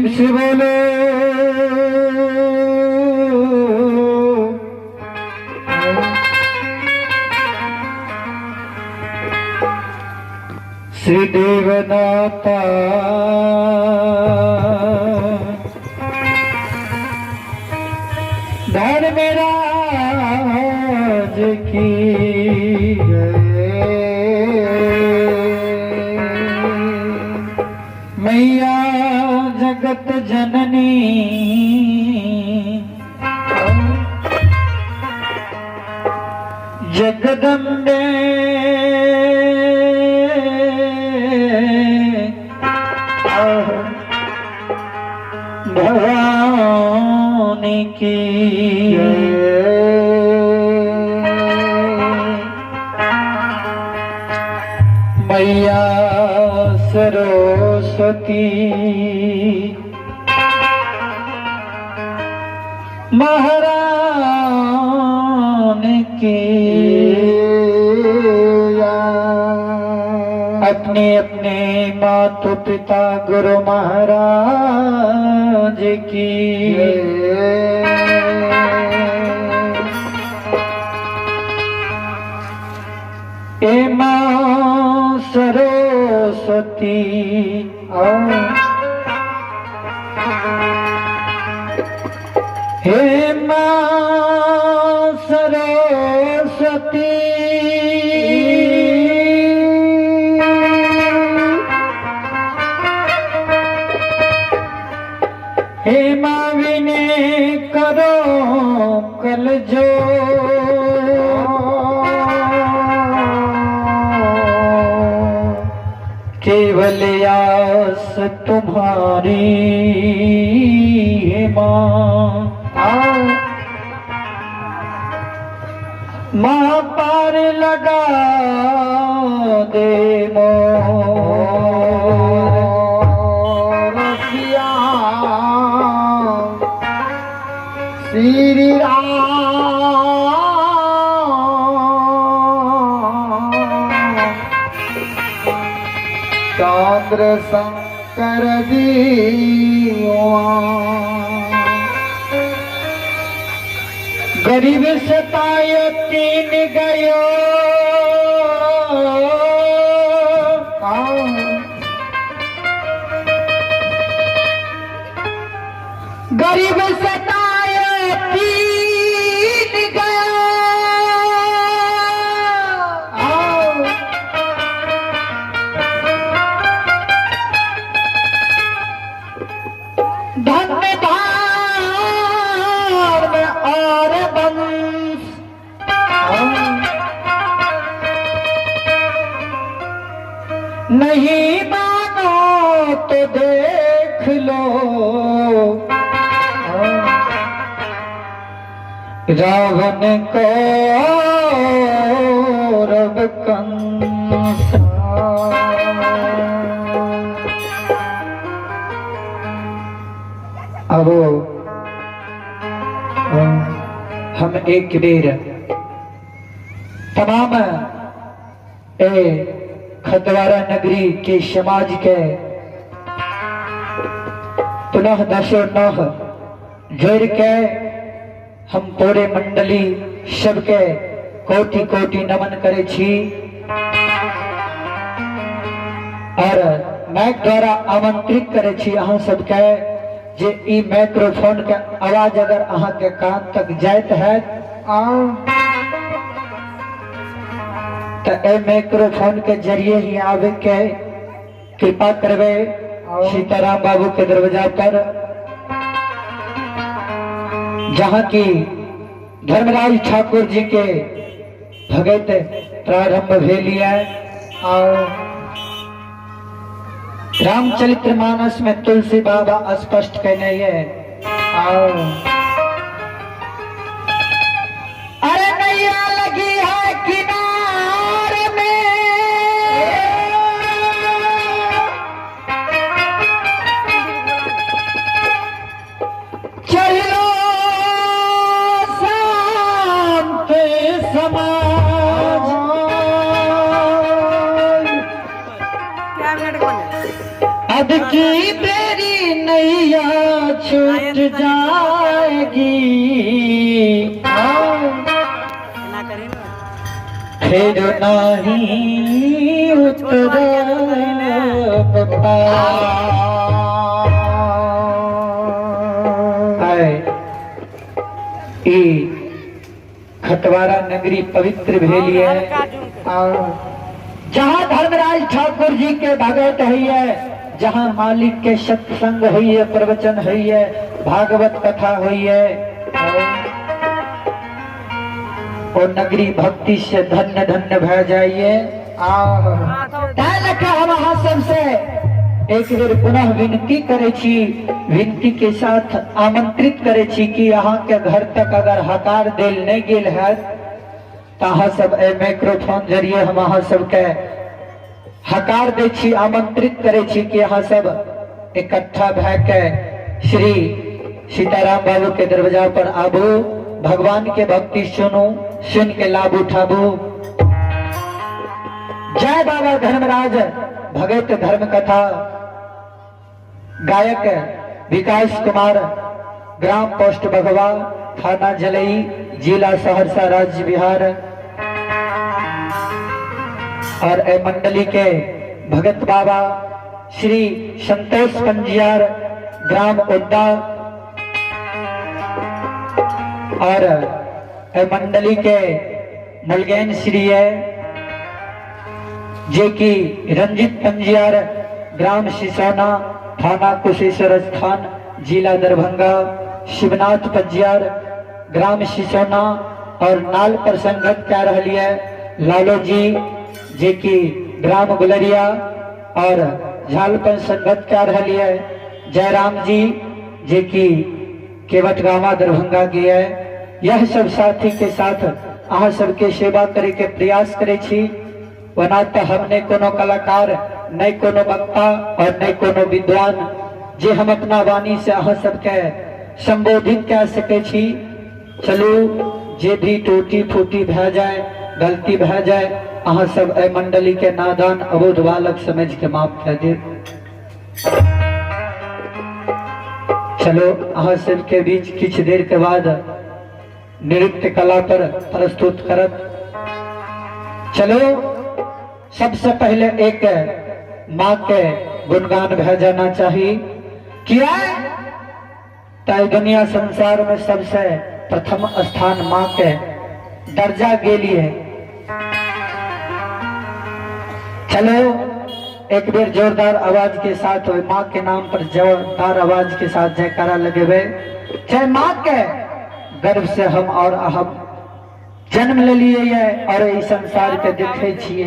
प्रेम से बोलो श्री देवनाथा धर्मराज की मैया जगत जननी जगदम्बे भवानी की मैया सरस्वती महारानी की अपने अपने माता पिता गुरु महाराज की ए मां सरस्वती हे मां सरस्वती हे मां विनय करो कल जो केवल आस तुम्हारी मां मां पार लगा दे मोर श्री राम चंद्र शंकर गरीब सतायो तीन गयो गरीब सतायो तीन गयो धन्य धार में और बंश नहीं मानो तो देख लो रावण को रब कंसा अब हम एक बेर तमाम खतवारा नगरी के समाज के पुनः दशो नह जोड़ के हम पूरे मंडली सबके कोटि कोटि नमन करे छी और मैक द्वारा आमंत्रित करे छी अहाँ सबके जे ई माइक्रोफोन के आवाज अगर अहाँ के कान तक जाइत है तो ए माइक्रोफोन के जरिए ही आवे के कृपा करवे सीताराम बाबू के दरवाजा पर जहाँ की धर्मराज ठाकुर जी के भगत प्रारंभ भेलिए और रामचरितमानस में तुलसी बाबा स्पष्ट कहने है अरे नैया लगी है किनारे में चलो शांत समाज अब की बेरी नहीं नैया छूट जाएगी, फिर नहीं उतरता। खतवारा नगरी पवित्र भेली है और जहाँ धर्मराज ठाकुर जी के भगत है, जहाँ मालिक के सत्संग हुई है, प्रवचन हुई है, भागवत कथा हुई है, और नगरी भक्ति से धन्य धन्य भय जाइए। वहाँ सबसे एक बेर पुनः विनती करे छी, विनती के साथ आमंत्रित करे छी कि यहाँ के घर तक अगर हकार देल नहीं गेल है तो अहाँ सब माइक्रोफोन जरिए हम अहाँ सबके हकार दे छी, आमंत्रित करे छी कि अहाँ सब इकट्ठा भय के श्री सीताराम बाबू के दरवाजा पर आबू, भगवान के भक्ति सुनू, सुन के लाभ उठाबू। जय बाबा धर्मराज भगत धर्म कथा। गायक विकास कुमार, ग्राम पोस्ट बघवा, थाना जलई, जिला सहरसा, राज्य बिहार। और ए मंडली के भगत बाबा श्री संतोष पंजियार, ग्राम उद्दा। और ए मंडली के मुलगैन श्री है जे की रंजित पंजियार, ग्राम सिसौना, थाना कुशेश्वर स्थान, जिला दरभंगा। शिवनाथ पंजियार, ग्राम सिसौना और नाल पर संगत कर रही है लालो जी जे की ग्राम गुलरिया और झाल पर संगत कर रही है जयराम जी जे की केवटगावा दरभंगा की है। यह सब साथी के साथ अहाँ सबके सेवा करे के प्रयास करे छी। वना तो हमने कोनो कलाकार, नहीं कोनो वक्ता और नहीं कोनो विद्वान जे हम अपना वाणी से अहाँ सबके संबोधित कर सके छी। चलू जे भी टूटी फूटी भय जाए, गलती भय जाए, अहाँ सब ए मंडली के नादान अबोध बालक समझ के माफ कर दे। चलो अहाँ सबके बीच कुछ देर के बाद नृत्य कला पर प्रस्तुत करत। चलो सबसे पहले एक माँ के गुणगान भय जाना चाहिए। क्या ताई दुनिया संसार में सबसे प्रथम स्थान माँ के दर्जा के लिए। चलो एक बेर जोरदार आवाज के साथ माँ के नाम पर जोरदार आवाज के साथ जयकारा लगे। चाहे माँ के गर्भ से हम और हम जन्म ले लिए और इस संसार के देखे छिए।